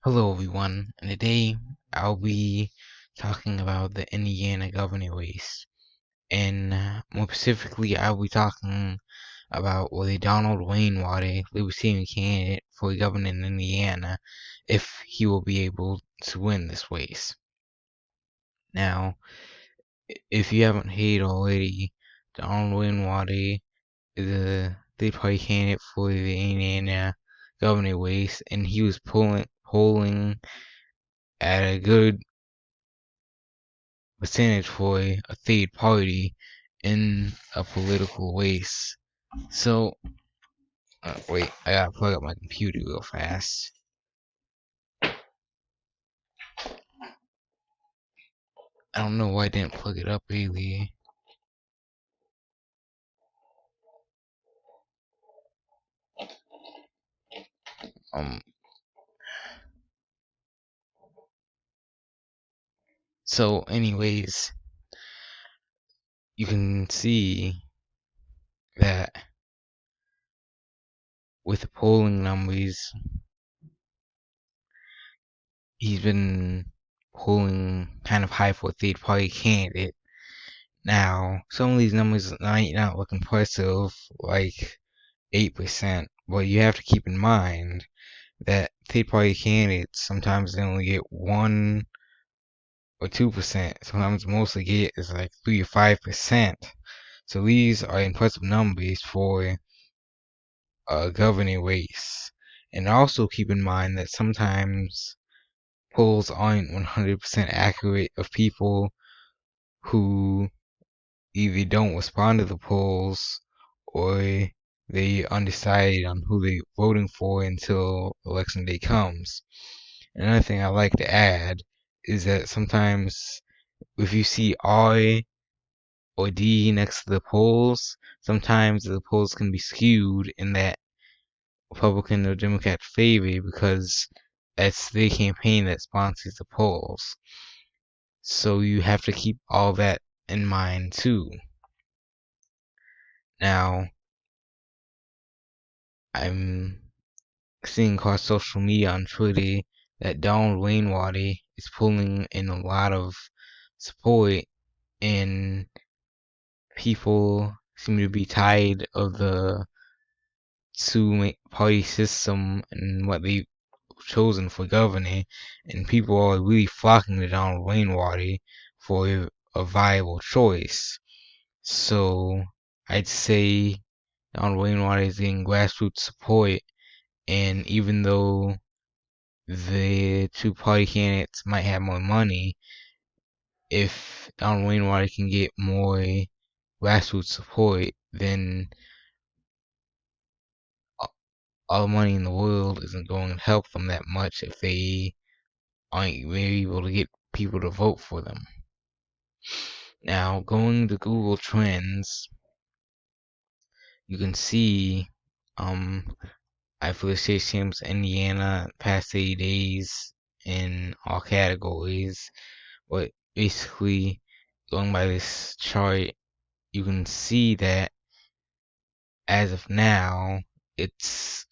Hello everyone, and today I'll be talking about the Indiana governor race, and more specifically I'll be talking about whether Donald Rainwater, Libertarian candidate for governor in Indiana, if he will be able to win this race. Now, if you haven't heard already, Donald Rainwater is a third party candidate for the Indiana governor race, and he was polling at a good percentage for a third party in a political race. So, wait, I gotta plug up my computer real fast. I don't know why I didn't plug it up earlier. Um, so anyways, you can see that with the polling numbers, he's been polling kind of high for a third party candidate. Now, some of these numbers might not look impressive, like 8%, but you have to keep in mind that third party candidates sometimes they only get 1 or 2%. Sometimes most they get is like 3 or 5%. So these are impressive numbers for a governing race. And also keep in mind that sometimes polls aren't 100% accurate of people who either don't respond to the polls or they undecided on who they're voting for until election day comes. Another thing I like to add is that sometimes if you see R or D next to the polls, sometimes the polls can be skewed in that Republican or Democrat favor because that's their campaign that sponsors the polls. So you have to keep all that in mind too. Now, I'm seeing across social media on Twitter that Donald Rainwater is pulling in a lot of support, and people seem to be tired of the two-party system and what they've chosen for governor, and people are really flocking to Donald Rainwater for a viable choice. So I'd say Donald Rainwater is getting grassroots support, and even though the two-party candidates might have more money, if Donald Rainwater can get more grassroots support, then all the money in the world isn't going to help them that much if they aren't really able to get people to vote for them. Now, going to Google Trends, you can see I've listed Champs Indiana past 80 days in all categories, but basically going by this chart, you can see that as of now, it's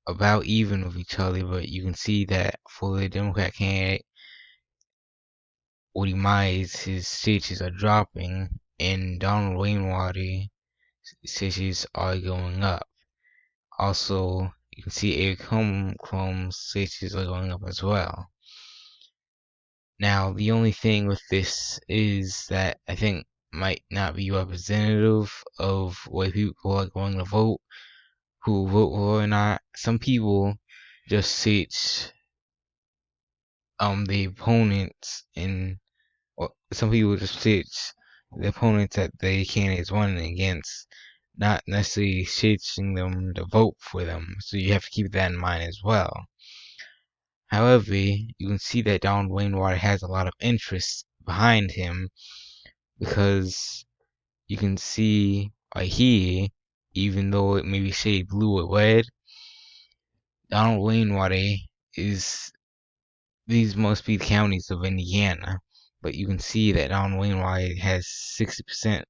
about even with each other, but you can see that for the Democrat candidate, Woody Mize, his stitches are dropping, and Donald Rainwater stitches are going up. Also, you can see Eric Holmcrone's stitches are going up as well. Now, the only thing with this is that I think might not be representative of what people are going to vote, who vote for or not. Some people just search the opponents, and or some people just search the opponents that the candidates running against, not necessarily searching them to vote for them. So you have to keep that in mind as well. However, you can see that Donald Rainwater has a lot of interest behind him because you can see right here, even though it may be shaded blue or red, Donald Rainwater is, these must be the counties of Indiana, but you can see that Donald Rainwater has 60%,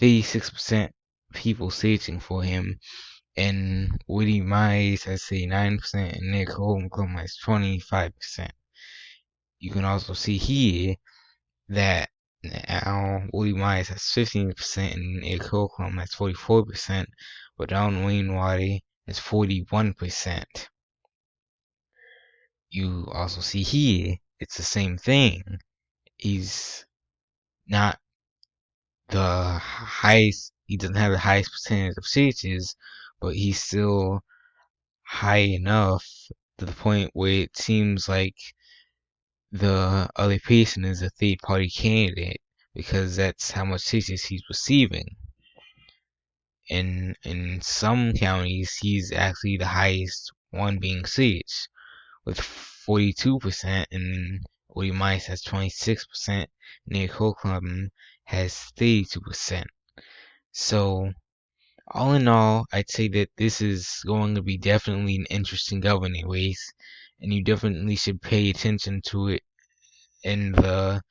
36% people searching for him, and Woody Mize has say 9%, and Nick Holcomb has 25%. You can also see here that now Woody Mize has 15% and Nick Holcomb has 44%, but down Rainwater has 41%. You also see here, it's the same thing. He's not the highest, he doesn't have the highest percentage of signatures, but he's still high enough to the point where it seems like the other person is a third party candidate because that's how much signatures he's receiving. In some counties, he's actually the highest one being sieged with 42%, and Woody Mice has 26%, Nick Holcomb has 32%. So, all in all, I'd say that this is going to be definitely an interesting governing race, and you definitely should pay attention to it in the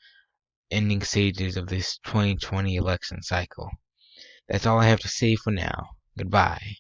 ending stages of this 2020 election cycle. That's all I have to say for now. Goodbye.